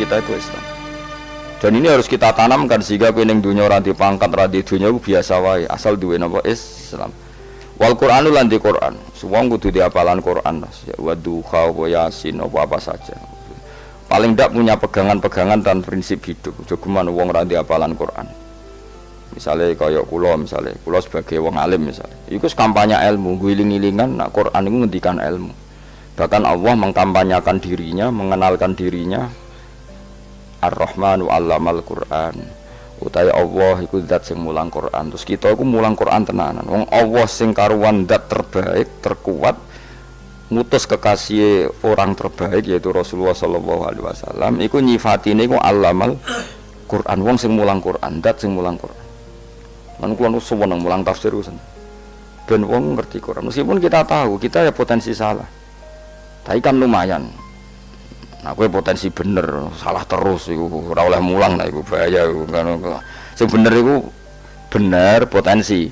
kita itu Islam. Dan ini harus kita tanamkan sehingga kowe ning dunya ora dipangkat ora di dunya biasa wae asal duwe napa Islam. Wal Qur'anu lan di Qur'an. Wong kudu diapalan Qur'an. Wa duha wa yasin apa saja. Paling ndak punya pegangan-pegangan dan prinsip hidup. Jogeman wong ora diapalan Qur'an. Misalnya kaya kula sebagai wong alim misalnya. Iku kampanye ilmu, guling-gilingan nak Qur'an iku ngendikan ilmu. Bahkan Allah mengkampanyakan dirinya, mengenalkan dirinya Ar-Rahmanu 'allamal Qur'an. Utai Allah iku zat sing mulang Quran. Terus kita iku mulang Quran tenanan. Wong Allah sing karuan zat terbaik, terkuat, ngutus kekasih orang terbaik yaitu Rasulullah sallallahu alaihi wasallam. Iku nyifatine iku 'allamal Quran. Wong sing mulang Quran, zat sing mulang Quran. Lan kula nu seneng mulang tafsir usen. Ben wong ngerti Quran. Meskipun kita tahu kita ya potensi salah. Tapi kan lumayan. Nah, kowe potensi bener, salah terus iku ora oleh mulang lah iku bahaya iku kan. Sing bener iku bener potensi.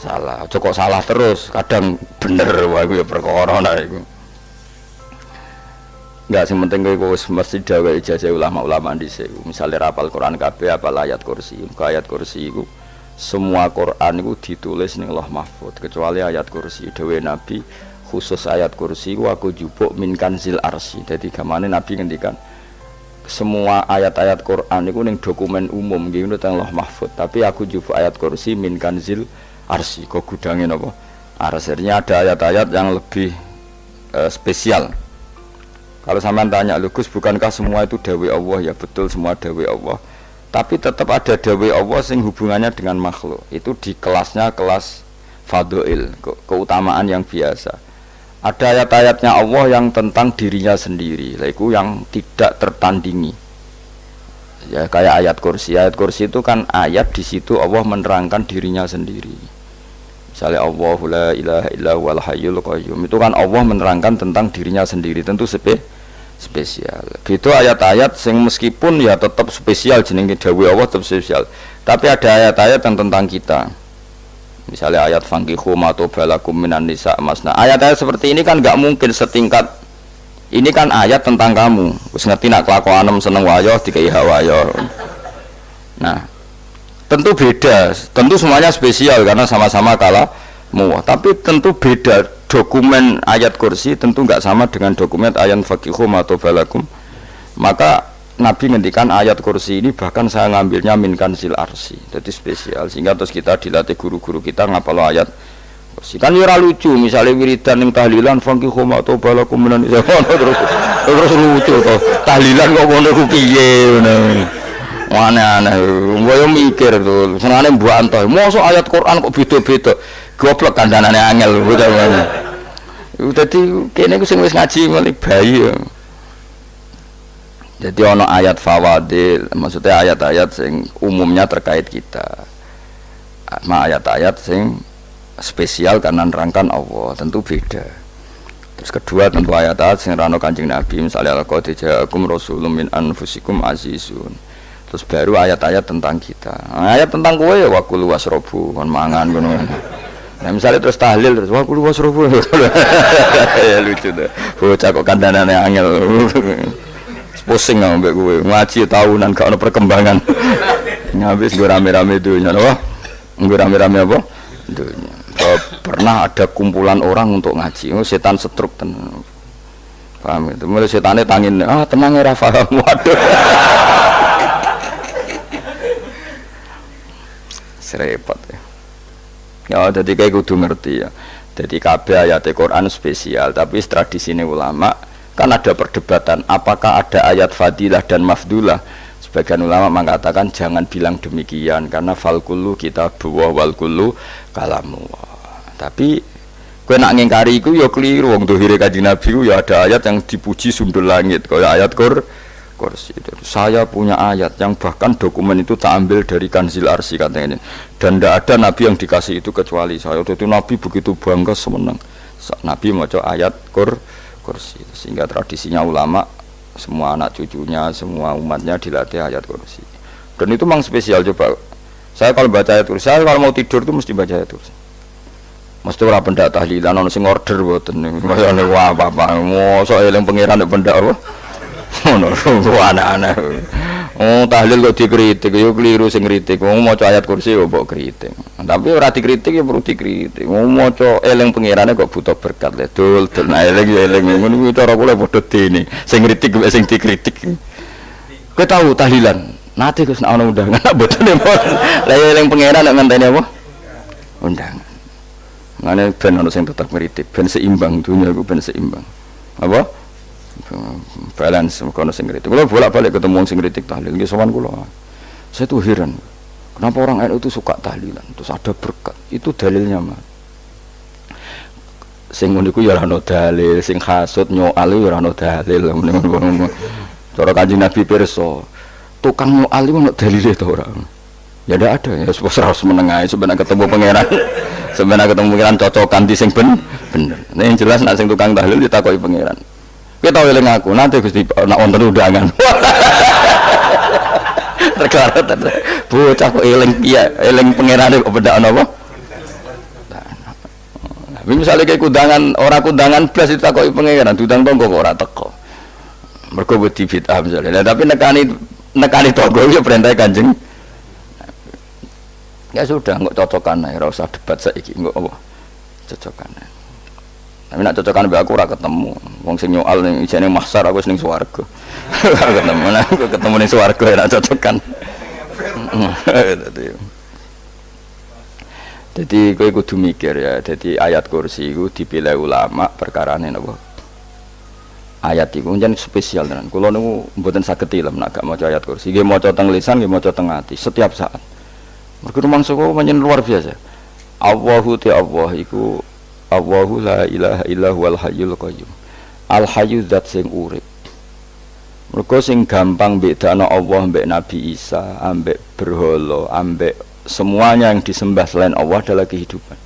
Salah, aja kok salah terus, kadang bener wae iku ya perkara nah iku. Enggak sing penting kowe wis mesti gawe ijazah ulama-ulama dhisik. Misale rapal Quran kabeh apal ayat kursi. Ayat kursi iku semua Quran iku ditulis ning Lauh Mahfuz kecuali ayat kursi dhewe Nabi. Khusus ayat kursi aku jupuk min kanzil arsy. Jadi gamane Nabi ngendikan semua ayat-ayat Quran itu ning dokumen umum nggih teng Lauh Mahfuz, tapi aku jupuk ayat kursi min kanzil arsy. Kok gudange napa? Arsnya ada ayat-ayat yang lebih spesial. Kalau sampean tanya, "Lho Gus, bukankah semua itu dawuh Allah?" Ya betul semua dawuh Allah. Tapi tetap ada dawuh Allah sing hubungannya dengan makhluk. Itu di kelasnya kelas fadhil, keutamaan yang biasa. Ada ayat-ayatnya Allah yang tentang dirinya sendiri, itu yang tidak tertandingi. Ya kayak ayat kursi. Ayat kursi itu kan ayat di situ Allah menerangkan dirinya sendiri. Misalnya Allahu la ilaha illa huwal hayyul qayyum. Itu kan Allah menerangkan tentang dirinya sendiri, tentu spesial. Gitu ayat-ayat yang meskipun ya tetap spesial jenenge dawuh Allah tetap spesial. Tapi ada ayat-ayat yang tentang kita. Misalnya ayat fankihu ma tobalakum minan nisa masna. Ayat-ayat seperti ini kan enggak mungkin setingkat. Ini kan ayat tentang kamu. Wis ngerti nak kelakuanem seneng wayo dikai hawayo. Nah, tentu beda. Tentu semuanya spesial karena sama-sama kalamu. Tapi tentu beda. Dokumen ayat kursi tentu enggak sama dengan dokumen ayat fankihu ma tobalakum. Maka Nabi ngendikan ayat kursi ini bahkan saya ngambilnya min kanzil arsy. Jadi spesial sehingga terus kita dilatih guru-guru kita ngapal ayat kursi. Kan ora lucu misalnya wiridan ning tahlilan fankihu ma tobalakum minan nisa terus lucu to. Tahlilan kok ngono ku piye ngono. Aneh-aneh. Mbok mikir to. Senengane mbok antoh. Mosok ayat Quran kok beda-beda. Goblok kandhanane angel ngono. Dadi kene ku sing wis ngaji mulai bayi ya. Jadi ono ayat fawadil, maksudnya ayat-ayat sing umumnya terkait kita. Ayat-ayat sing spesial karena nerangkan Allah, tentu beda. Terus kedua tentu ayat-ayat sing rano Kanjeng Nabi, misalnya laqad ja'akum rasulun min anfusikum azizun. Terus baru ayat-ayat tentang kita. Ayat tentang kowe ya waqul wasrobu kon mangan ngono. Nah misalnya terus tahlil terus waqul wasrobu. Ya lucu tuh. Bocah kok kandhanane angel. Pusing ambek kowe ngaji tahunan gak ono perkembangan. Habis gue rame-rame dunya loh. Gue rame-rame apa? Dunya. Pernah ada kumpulan orang untuk ngaji. Oh, setan setruk tenan. Paham itu. Mulai setane tangin, tenang ora paham. Waduh. Serepot ya. Ya jadi kayak kudu ngerti ya. Jadi kabeh ayat Quran spesial, tapi tradisine ulama kan ada perdebatan apakah ada ayat fadilah dan mafdulah. Sebagian ulama mengatakan jangan bilang demikian karena fal kullu kitabullah wal kullu kalamullah. Tapi kowe nak ngingkari iku ya keliru. Wong dohire Kanjeng Nabi ku ya ada ayat yang dipuji sundul langit kaya ayat kursi. Saya punya ayat yang bahkan dokumen itu tak ambil dari kanzil arsy katanya ini. Dan tidak ada nabi yang dikasih itu kecuali saya. Itu nabi begitu bangga semenang. Nabi maca ayat kursi, sehingga tradisinya ulama semua anak cucunya semua umatnya dilatih ayat kursi. Dan itu memang spesial. Coba saya kalau baca ayat kursi, saya kalau mau tidur itu mesti baca ayat kursi. Mesti ora pendak tahlilan ono sing order mboten. Wah apa-apa. Mosok eling pangeran nek pendak apa? Ngono anak-anak. Oh, tahlil kok dikritik, yo keliru sing kritik. Wong maca ayat kursi yo mbok kritik. Tapi ora dikritik ya perlu dikritik. Wong maca eling pangerane kok butuh berkat le. Dul nah eling yo eling ngono kuwi cara kula padha dene. Sing kritik mek sing dikritik. Kowe tahu tahlilan? Nate Gus ana undangan mboten nempel. Lah eling pangeran nek ngenteni apa? Undangan. Ngene ben ana sing tetep kritik, ben seimbang dunia iku ben seimbang. Apa? Balance kono sing kritik. Kula bolak-balik ketemu sing kritik tahlil nggih sowan kula. Saya tuh heran. Kenapa orang NU itu suka tahlilan? Terus ada berkat. Itu dalilnya, Mas. Sing ngono iku ya ora ono dalil, sing hasud nyoal ya ora ono dalil. Cara Kanjeng Nabi pirsa, tukang nyoal iku ono dalile to ora? Ya ndak ada. Ya harus menengahi sebenarnya ketemu pangeran. Sebenarnya ketemu pangeran cocokan di sing bener. Nah, yang jelas nek sing tukang tahlil ditakoki pangeran. Kita tahu eling aku, nanti Gusti nak wonten undangan. Terkara bocah kok eling iya, eling pangerane kok beda apa? Tapi misalnya kayak kundangan blas itu takoki pangeran, diundang tonggo kok ora teko. Mergo wedi bid'ah misalnya. Tapi nekani tonggo ya perintah Kanjeng. Ya sudah, kok cocokan ae, ora usah debat saiki, kok apa? Cocokan. Tapi nak cocokan mbek aku ora ketemu. Wong sing nyoal ning ijene mahsyar aku wis ning swarga. Ketemu nang ketemu ning swarga ora cocokan. Jadi kowe kudu mikir ya. Jadi ayat kursi iku dipilih ulama perkarane napa? Ayat iku njen spesial tenan. Kula niku mboten saged ilem nek gak maca ayat kursi. Nggih maca teng lisan, nggih maca teng ati setiap saat. Mergo rumangsa kok pancen luar biasa. Allahu ta'ala iku Allahu la ilaha illa huwal hayyul qayyum. Al hayyu zat sing urip. Mergo sing gampang bedakno Allah mbek Nabi Isa, ambek berhala, ambek semuanya yang disembah selain Allah adalah kehidupan.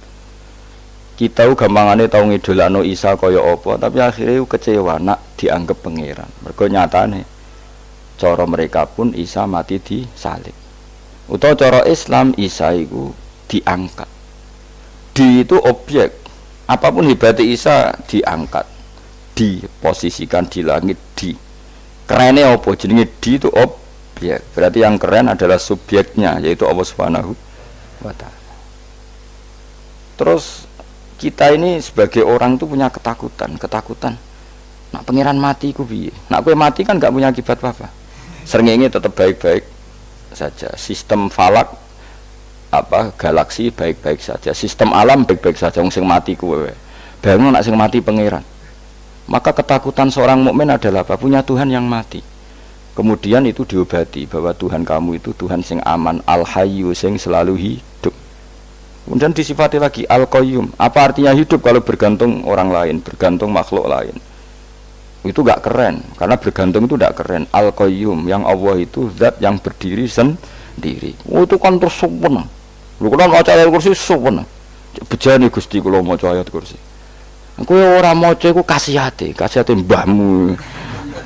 Kita gampangane tau ngidolakno Isa kaya apa, tapi akhirnya kecewa nak dianggap pangeran. Mergo nyatane cara mereka pun Isa mati disalib. Utawa cara Islam Isa iku diangkat. Di itu objek. Apapun hebatnya Isa diangkat, diposisikan di langit, di kerennya apa? Jenenge di itu objek. Berarti yang keren adalah subjeknya, yaitu Allah Subhanahu wa Ta'ala. Terus kita ini sebagai orang itu punya ketakutan. Nak pangeran mati ku piye? Nak kowe mati kan gak punya akibat apa-apa. Srengenge tetap baik-baik saja. Sistem falak galaksi baik-baik saja, sistem alam baik-baik saja. Wong sing mati kuwe bayangno nek sing mati pangeran. Maka ketakutan seorang mukmin adalah apa? Punya Tuhan yang mati. Kemudian itu diobati bahwa Tuhan kamu itu Tuhan sing aman, al-hayyu sing selalu hidup. Kemudian disifati lagi al-qayyum. Apa artinya hidup kalau bergantung orang lain, bergantung makhluk lain? Itu gak keren, karena bergantung itu gak keren. Al-qayyum yang Allah itu zat yang berdiri sendiri. Oh, itu kan terus sempurna. Lho kula maca ayat kursi suwen. Bejane Gusti kula maca ayat kursi. Kowe ora maca iku kasihate mbahmu.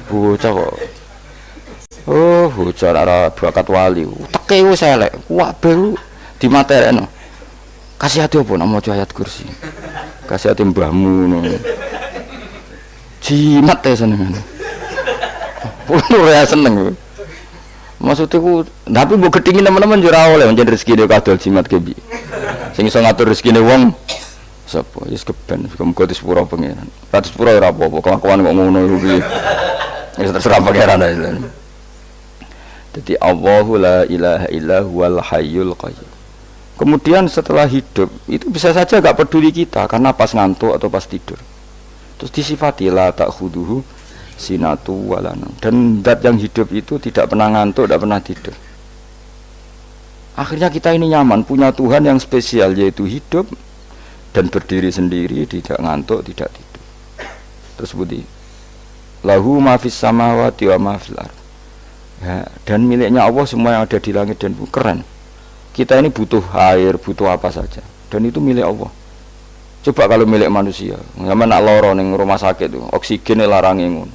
Bocah kok. Oh, bocah ora bakat wali. Teke wis elek. Kabeh dimaterekno. Kasihate opo nek maca ayat kursi? Kasihate mbahmu ngono. Jimat ya senengan. Ora seneng. Maksudku, tapi mbok gedhingi teman-teman yo ora oleh pancen rezekine kadol jimat kebi. Sing iso ngatur rezekine wong sapa? Wis keben, muga disepuro pangeran. Ratus pura ora apa-apa, kelakuan kok ngono iku piye. Wis terserah pangeran ae. Jadi Allahu la ilaha illa huwal hayyul qayyum. Kemudian setelah hidup, itu bisa saja gak peduli kita karena pas ngantuk atau pas tidur. Terus disifati la ta'khuduhu sinatu walana, dan zat yang hidup itu tidak pernah ngantuk, tidak pernah tidur. Akhirnya kita ini nyaman, punya Tuhan yang spesial, yaitu hidup dan berdiri sendiri, tidak ngantuk, tidak tidur. Terus budi lahu ma fis samawati wa ma fil ardh. Ya, dan miliknya Allah semua yang ada di langit dan bumi. Keren. Kita ini butuh air, butuh apa saja, dan itu milik Allah. Coba kalau milik manusia, zaman nak loro ning rumah sakit itu, oksigen larange ngono.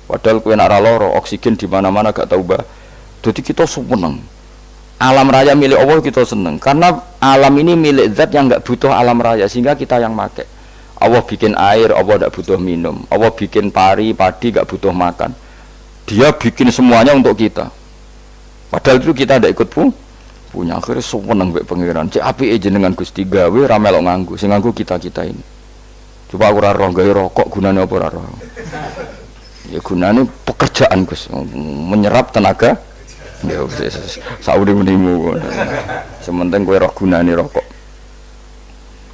Padahal kowe nak loro, oksigen di mana-mana gak tahu bah. Jadi kita seneng. Alam raya milik Allah kita seneng, karena alam ini milik zat yang gak butuh alam raya, sehingga kita yang make. Allah bikin air, Allah gak butuh minum. Allah bikin padi gak butuh makan. Dia bikin semuanya untuk kita. Padahal itu kita tidak ikut punya. Akhirnya seneng mbek pangeran. Cek apike jenengan Gusti gawe ra melok nganggo. Sing nganggo kita-kita ini. Coba aku ora roh gawe rokok gunane apa ora roh. Ya gunane pekerjaan Gus, menyerap tenaga. Ya wis sauri-menimu. Sementing kowe roh gunane rokok.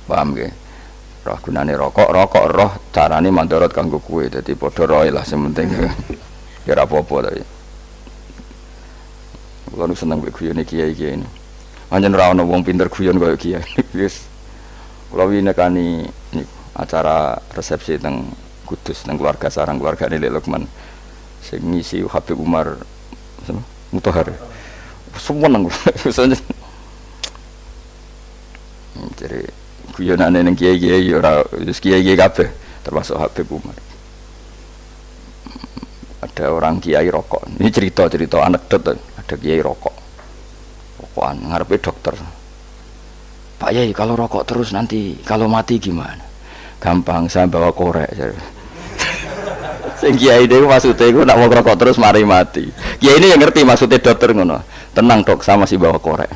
Paham nggih? Roh gunane rokok roh carane mandorot kanggo kowe. Dadi padha roe lah sementing. Ya ora apa-apa tapi. Kulo seneng mbek guyone kiai-kiai ini. Anjen ora ana wong pinter guyon kaya kiai. Wis kulo winekani acara resepsi teng Kudus teng keluarga sarang keluargane Lek Lukman. Sing ngisi Habib Umar Mutahar. Seneng jadi guyonane ning kiai-kiai ora wis kiai-kiai kabeh termasuk Habib Umar. Ada orang kiai rokok. Ini cerita anekdot. Ada kiai rokokan ngarepe dokter. Pak Yai kalau rokok terus nanti kalau mati gimana? Gampang, saya bawa korek. Sing kiai dhewe maksude iku nak mau rokok terus mari mati. Kiai ini yang ngerti maksudnya dokter ngono. Tenang dok, saya masih bawa korek.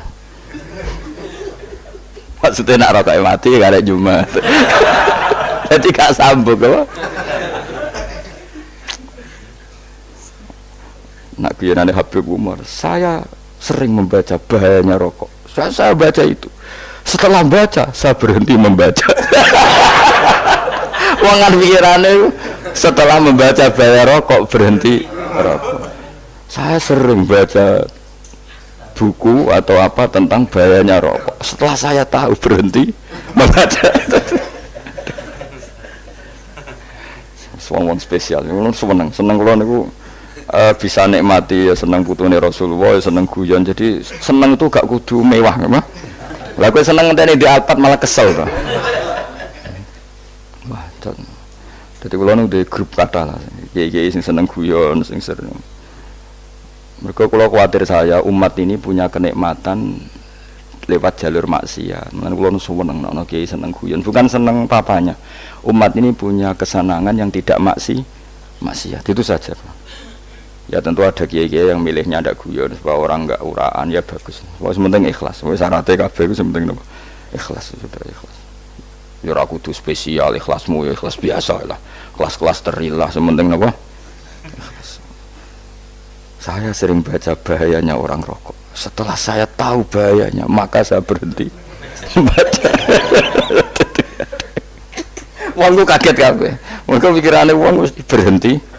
Maksudnya nak rokok mati gak ada Jumat. Jadi gak sambung apa? Nak guyonane Habib Umar, saya sering membaca bahayanya rokok. Saya baca itu. Setelah baca, saya berhenti membaca. Wangan pikirannya setelah membaca bahaya rokok berhenti rokok. Saya sering baca buku atau apa tentang bahayanya rokok. Setelah saya tahu berhenti membaca. Wong spesial, seneng kalau niku. Bisa nikmati ya seneng putune Rasulullah, ya seneng guyon. Jadi seneng itu gak kudu mewah, mah. Lah kowe seneng ngenteni di Alphard malah kesel to. Wah, dadi kula nu di grup kathah lah. Kiai-kiai sing seneng guyon, sing sering. Mergo kula kuwatir saya umat ini punya kenikmatan lewat jalur maksiat. Mulane kula nu seneng ana kiai seneng guyon, bukan seneng papanya. Umat ini punya kesenangan yang tidak maksiat. Itu saja. Ya tentu ada kiai-kiai yang milihnya ada guyon supaya orang enggak uraan ya bagus. Wah sementing ikhlas. Wis syaratnya kabeh iku sementing napa? Ikhlas sudah ikhlas. Ya ora kudu spesial ikhlasmu ya ikhlas biasa lah. Kelas-kelas terilah sementing napa? Ikhlas. Saya sering baca bahayanya orang rokok. Setelah saya tahu bahayanya, maka saya berhenti baca. Wong ku kaget kabeh. Mergo pikirane wong wis berhenti.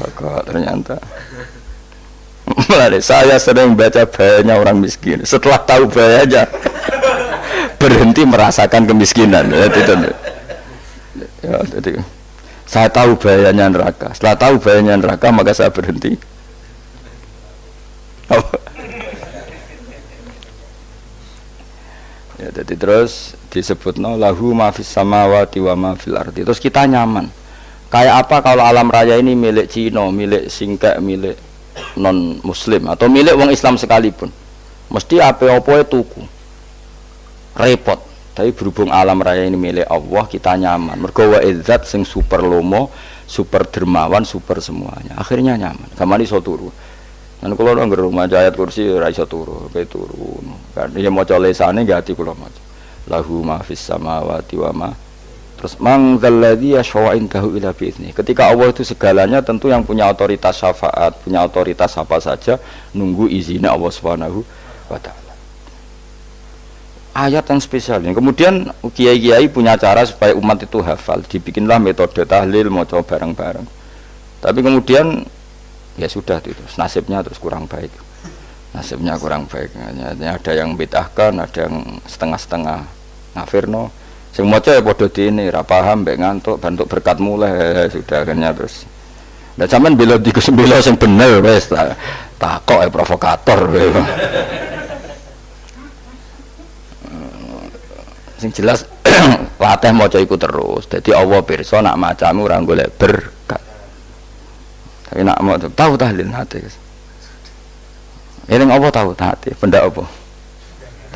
Kok ternyata saya sering baca bahayanya orang miskin. Setelah tahu bahayanya berhenti merasakan kemiskinan. Ya, jadi saya tahu bahayanya neraka. Setelah tahu bahayanya neraka maka saya berhenti. Ya, jadi terus disebutno lahu ma fis samawati wa ma fil ardi. Terus kita nyaman. Kayak apa kalau alam raya ini milik Cina, milik Singkek, milik non Muslim atau milik wong Islam sekalipun, mesti apa-apa tuku, repot. Tapi berhubung alam raya ini milik Allah, kita nyaman. Mergo wa izzat sing super lomo, super dermawan, super semuanya. Akhirnya nyaman. Kamane iso turu. Lan kula nang rumah ayat kursi ora iso turu, pe turu. Kan ya maca lesane nggih ati kula maca. Lahu ma fis samawati wa ma. Terus mangzalladzi yashfa'u indahu illa bi'idznih. Ketika Allah itu segalanya, tentu yang punya otoritas syafaat, punya otoritas apa saja nunggu izinnya Allah Subhanahu wa taala. Ayat yang spesial ini. Kemudian kiai-kiai punya cara supaya umat itu hafal, dibikinlah metode tahlil maca bareng-bareng. Tapi kemudian ya sudah itu, nasibnya terus kurang baik. Nasibnya kurang baik. Ada yang bid'ahkan, ada yang setengah-setengah ngafirno. Sing maca ya padha dene, ra paham mbek ngantuk, bantuk berkat mulai sudah akhirnya terus. Lah sampean bela dikesembela sing bener wis takok provokator. Sing jelas latih maca iku terus. Dadi Allah pirsa nak macamu ora golek berkat. Tapi nak mau tahu tahlil hati. Eling apa tahu hati, benda apa?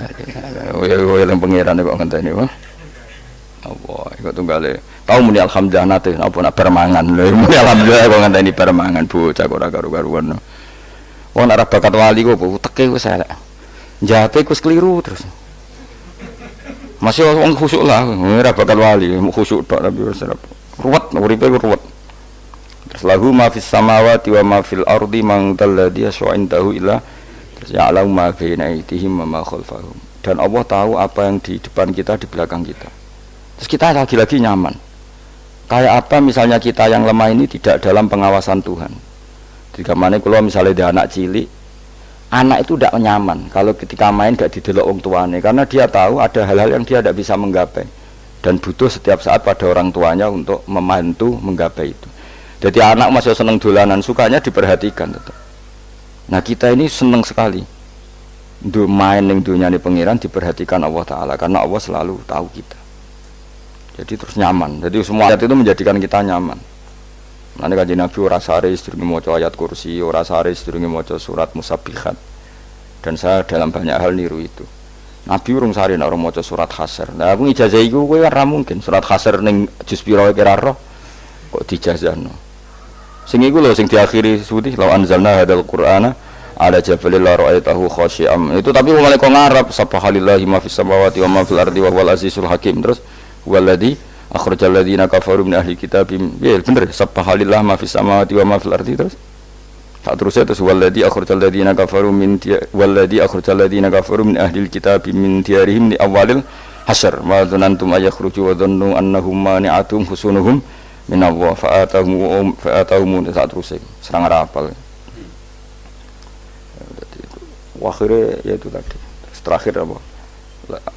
Tahlil. Eling pangeran kok ngenteni wae. Allah, iku tunggale. Tau muni alhamdulillah nate apa nak permangan. Lha muni alhamdulillah kok ngenteni permangan bocah kok ora karo-karuan. Wong ora bakat wali kok teke wis elek. Jape wis keliru terus. Masih wong khusuk lah, ora bakat wali, khusuk tok tapi wis ruwet, uripe ruwet. Terus lahu ma fis samawati wa ma fil ardi man dalladhi yash'indahu illa terus ya'lamu ma baina aydihim wa ma khalfahum. Dan Allah tahu apa yang di depan kita, di belakang kita. Terus kita lagi-lagi nyaman. Kayak apa misalnya kita yang lemah ini tidak dalam pengawasan Tuhan. Jika mana kalau misalnya ada anak cilik, anak itu tidak nyaman kalau ketika main gak didelok orang tuanya, karena dia tahu ada hal-hal yang dia tidak bisa menggapai dan butuh setiap saat pada orang tuanya untuk membantu menggapai itu. Jadi anak masih seneng dolanan, sukanya diperhatikan tetap. Nah kita ini seneng sekali untuk main yang dunia ini pengiran diperhatikan Allah Ta'ala, karena Allah selalu tahu kita. Jadi terus nyaman. Jadi semua ayat itu menjadikan kita nyaman. Nanti kajian Nabi ora sare sedurunge maca ayat kursi, ora sare sedurunge maca surat musabbihat. Dan saya dalam banyak hal niru itu. Nabi urung sare nek ora maca surat Hasyr. Nah aku ijazah iku kowe ora mungkin surat Hasyr ning juz pira kira roh kok dijazahno. Sing iku lho sing diakhiri suti law anzalna hadzal qur'ana ala jabalil la ra'aitahu khashi'am. Itu tapi mulai kok ngarep subhanallahi ma fis samawati wa ma fil ardi wa huwal azizul hakim. Terus walladzi akhrajal ladzina kafaru min ahli kitabim. Ya bener subhanallah ma fis samawati wa ma fil ardi terus. Tak terusnya terus walladzi akhrajal ladzina kafaru min walladzi akhrajal ladzina kafaru min ahli kitabim min diyarihim li awalil hasyr. Ma dzanantum ayakhruju wa dhannu annahum mani'atum husunuhum min Allah fa'atahum tak terusnya serang rapal. Akhirnya yaitu tadi. Terakhir apa?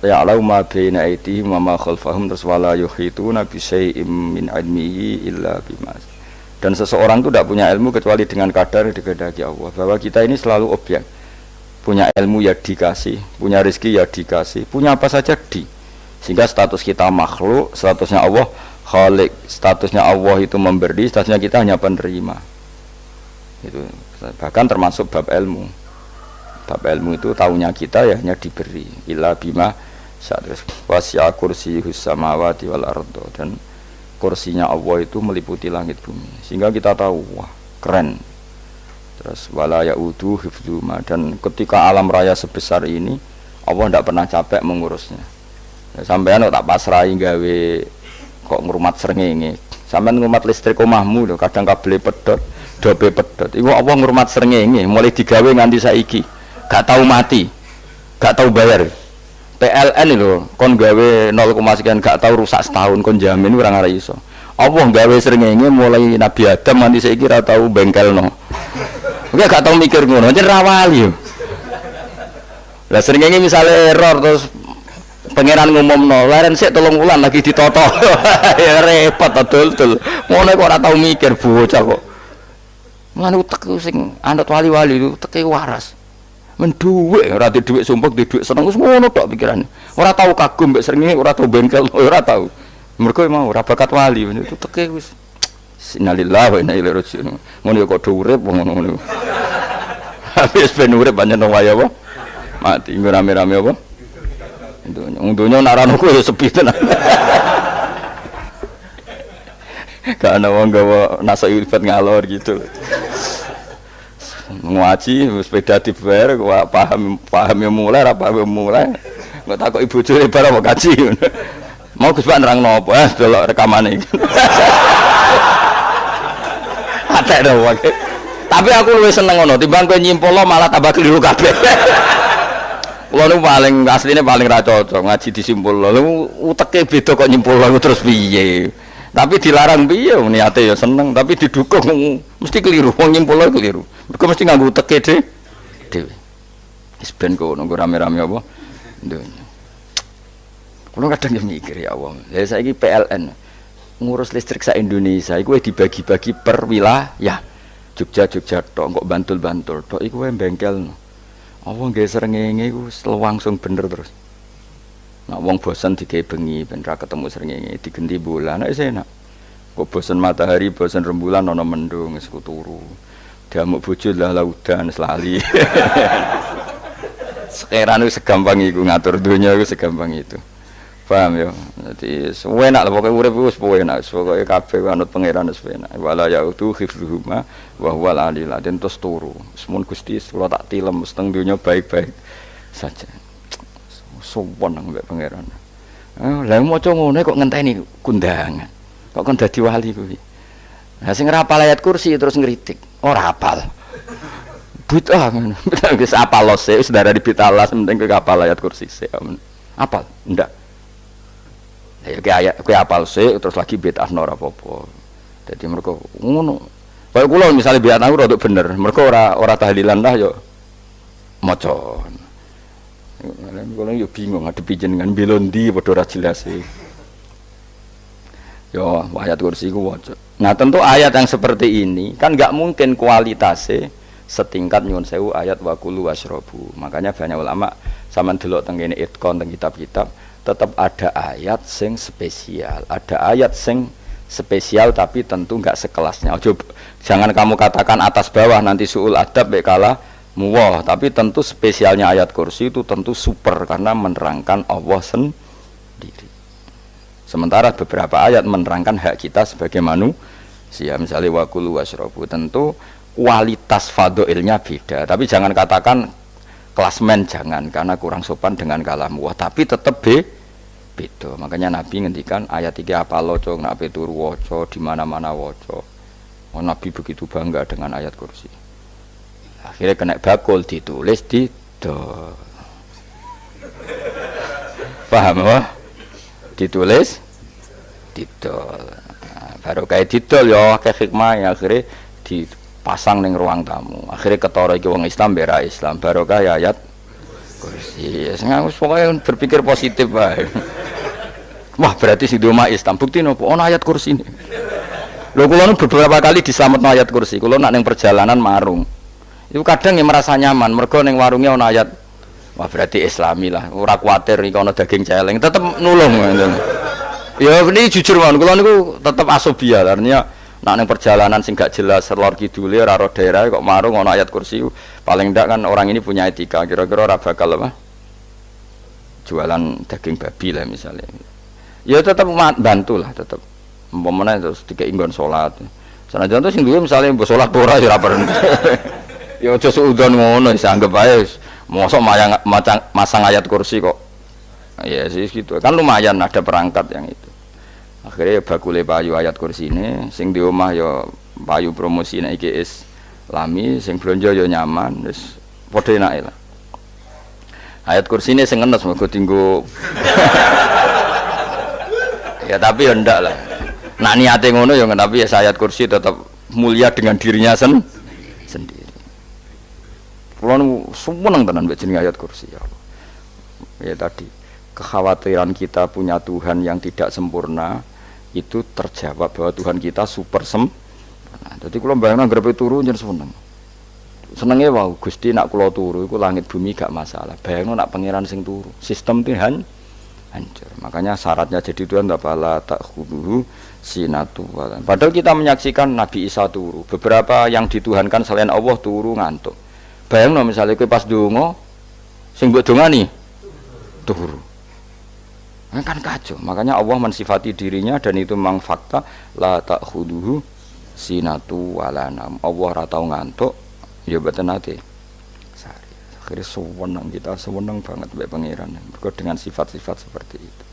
Ya'lamu ma baina aydihim wa ma khalfahum wala yuhituna bi syai'in min ilmihi illa bima. Dan seseorang itu tidak punya ilmu kecuali dengan kadar dikehendaki Allah. Bahwa kita ini selalu objek. Punya ilmu ya dikasih, punya rezeki ya dikasih, punya apa saja di. Sehingga status kita makhluk, statusnya Allah Khalik, statusnya Allah itu memberi, statusnya kita hanya penerima. Itu bahkan termasuk bab ilmu. Bab ilmu itu tahunya kita ya hanya diberi illa bima sadris wasi'a kursiyus samawati wal ardo, dan kursinya Allah itu meliputi langit bumi sehingga kita tahu wah keren. Terus wala ya'udu hifdzuma, dan ketika alam raya sebesar ini Allah tidak pernah capek mengurusnya. Ya, sampean tak pasrahi gawe kok ngrumat srengenge, sampean ngrumat listrik omahmu lho kadang kabel pedhot dobe pedhot iku Allah ngrumat srengenge mulai digawe nganti saiki gak tahu mati, gak tahu bayar. PLN itu kon gawe 0, sekian gak tahu rusak setahun kon jamin ora ngara iso. Allah gawe srengenge mulai Nabi Adam nganti saiki ora tahu bengkelno. Oke gak tahu mikir ngono, jan ra wali yo. Lah srengenge misale error terus pangeran ngumumno, leren sik 3 wulan lagi ditoto. Ya repot dul-dul. Ngono kok ora tahu mikir bocah kok. Mulane utek sing anut wali-wali itu teke waras. Menduwe ora di dhuwit sumpek di dhuwit seneng wis ngono tok pikirane. Ora tahu kagum mbek srengenge, ora tahu bengkel, ora tahu. Mergo mau ora bakat wali itu teke wis innalillahi wa inna ilaihi raji'un. Ngono kok do urip ngono. Habis ben urip pancen wae apa? Mati rame-rame apa? Untuknya narano ku ya sepi tenan. Gak ana wong gawa nasa ibad ngalor gitu. Ngaji sepeda dibayar kok paham yang mulai apa yang mulai nggak takut ibu juri barang mau kaji mau Gus Pak nerang nopo delok rekamane ada dong tapi aku lebih seneng ngono timbang kowe nyimpul lo malah tambah keliru kabeh. Kulo nu paling asline paling ra cocok ngaji disimpul lo uteke beda kok nyimpul lo terus piye. Tapi dilarang piye niate ya seneng tapi didukung mesti keliru wong nyimpul keliru mergo mesti nganggo teke dhewe wis ben kok nunggu rame-rame apa donya. Kulo kadang mikir ya Allah ya saiki PLN ngurus listrik sa Indonesia iku dibagi-bagi per wilayah. Jogja tok kok Bantul tok iku wae bengkel apa nggih srengenge iku langsung bener terus. Nah, wong bosan digawe bengi ben ra ketemu srengenge digenti bulan nek enak. Kok bosan matahari, bosan rembulan ana mendung wis turu. Diamuk bojo lah laudan selali. Sekarang itu segampang iku ngatur dunia itu segampang itu. Paham ya? Jadi enak lah pokoknya urip wis enak, pokoke kabeh anut pangeran wis enak. Wala yautu khifruhuma wa huwal alil azim terus turu. Semun Gusti kula tak tilem seteng donya baik-baik saja. Sopan nang mbek pangeran. Lah maca ngono kok ngenteni kundangan. Kok kon dadi wali kuwi. Lah sing rapal ayat kursi terus ngritik. Ora hafal. Bid'ah ngono. Wis apal lose wis darani bitalas penting kowe hafal ayat kursi sik. Apal? Ndak. Ya kayak apal sik terus lagi bid'ah ora apa-apa. Dadi mergo ngono. Kaya kula misale bid'ah aku rada bener, mergo ora tahlilan lah yo maca. Kula yo bingung ngadepi jenengan belon ndi padha ora jelas e. Yo ayat kursi ku waca. Nah, tentu ayat yang seperti ini kan enggak mungkin kualitasnya setingkat nyuwun sewu ayat waqulu wasrobu. Makanya banyak ulama sama delok teng kene itqon teng kitab-kitab tetap ada ayat sing spesial, ada ayat sing spesial tapi tentu enggak sekelasnya. Jangan kamu katakan atas bawah nanti suul adab bekala muwah, tapi tentu spesialnya ayat kursi itu tentu super karena menerangkan Allah sendiri. Sementara beberapa ayat menerangkan hak kita sebagai manusia, misalnya waqulu wasrobu, tentu kualitas fadhailnya beda, tapi jangan katakan klasmen, jangan, karena kurang sopan dengan kalam wah, tapi tetap beda. Makanya Nabi ngendikan ayat 3 apa loco nak turu waca di mana-mana waca. Oh, Nabi begitu bangga dengan ayat kursi. Akhirnya kena bakul ditulis di paham apa? Ditulis didol. Baru kayak didol ya kayak hikmah ya akhirnya dipasang ning ruang tamu. Akhirnya ketara iki wong Islam bera Islam barokah ya ayat kursi. Sing pokoke berpikir positif wae. Wah, berarti sing di omah Islam bukti nopo ono ayat kursi ini. Lho kula beberapa kali diselametno ayat kursi. Kula nak ning perjalanan marung. Itu kadang yang merasa nyaman mergo ning warungnya ono ayat. Wah, berarti Islami lah. Ora kuwatir iki ono daging celeng, tetep nulung ngoten. Ya ini jujur mawon, kula niku tetep asobia, artinya nak ning perjalanan sing gak jelas lor kidule ora ro daerah kok marung ono ayat kursi, paling ndak kan orang ini punya etika, kira-kira ora bakal apa? Jualan daging babi lah misalnya. Ya tetep bantulah tetep. Umpamane terus dikek nggon salat. Sanajan to sing duwe misale mbok salat ora ya ora perlu. Ya aja suudon ngono, dianggap ae mosok masang ayat kursi kok. Ya sih gitu. Kan lumayan ada perangkat yang itu. Akhirnya bakule payu ayat kursi ini sing di omah ya payu promosi nek iki Islami, sing blonjo ya nyaman, wis padha enake lah. Ayat kursi ini sing ngenes mergo dienggo. Ya tapi ya ndak lah. Nak niate ngono ya tapi ya ayat kursi tetap mulia dengan dirinya sendiri. Kulo seneng tenan mbek jeneng ayat kursi ya Allah. Ya tadi kekhawatiran kita punya Tuhan yang tidak sempurna itu terjawab bahwa Tuhan kita super sempurna. Jadi kalau bayangkan grepe turu jadi senengnya wow Gusti nak kulo turu itu langit bumi gak masalah. Bayangkan nak pangeran sing turu sistem Tuhan hancur. Makanya syaratnya jadi Tuhan tak khuduhu sinatu. Padahal kita menyaksikan Nabi Isa turu. Beberapa yang dituhankan selain Allah turu ngantuk. Bayangno misalnya kowe pas donga sing mbok dongani turu. Kan kacau. Makanya Allah mensifati dirinya dan itu memang fakta la ta'khuduhu sinatu wala nam. Allah ora tau ngantuk ya mboten nate. Sari. Akhire seneng kita seneng banget mbek pangeran. Mergo dengan sifat-sifat seperti itu.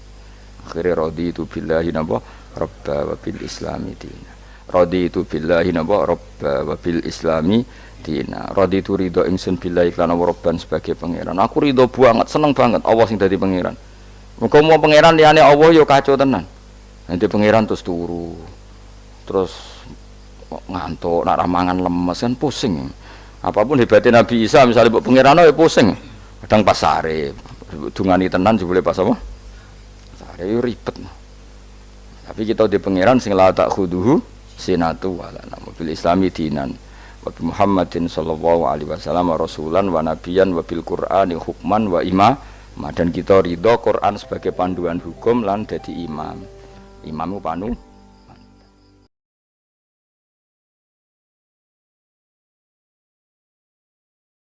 Akhire raditu billahi napa rabba wa bil islami dina. Raditu billahi napa rabba wa bil islami dina. Raditu ridho ingsun billahi lan rabban sebagai pangeran. Aku ridho banget, seneng banget Allah sing dadi pangeran. Muga mau pangeran liyane Allah ya kacau tenan. Nanti pangeran terus turu. Terus ngantuk, nak ramangan lemes kan pusing. Apapun hebatnya Nabi Isa misalnya mbok pangeran ya pusing. Kadang pas sare, dungani tenan jebule pas apa? Sare yo ribet. Tapi kita di pangeran sing la ta'khuduhu sinatu wala nam bil islami dinan. Wa Muhammadin sallallahu alaihi wasallam rasulan wa nabiyan wa bil Qur'ani hukman wa dan kita ridho Quran sebagai panduan hukum lan dadi imam. Imam itu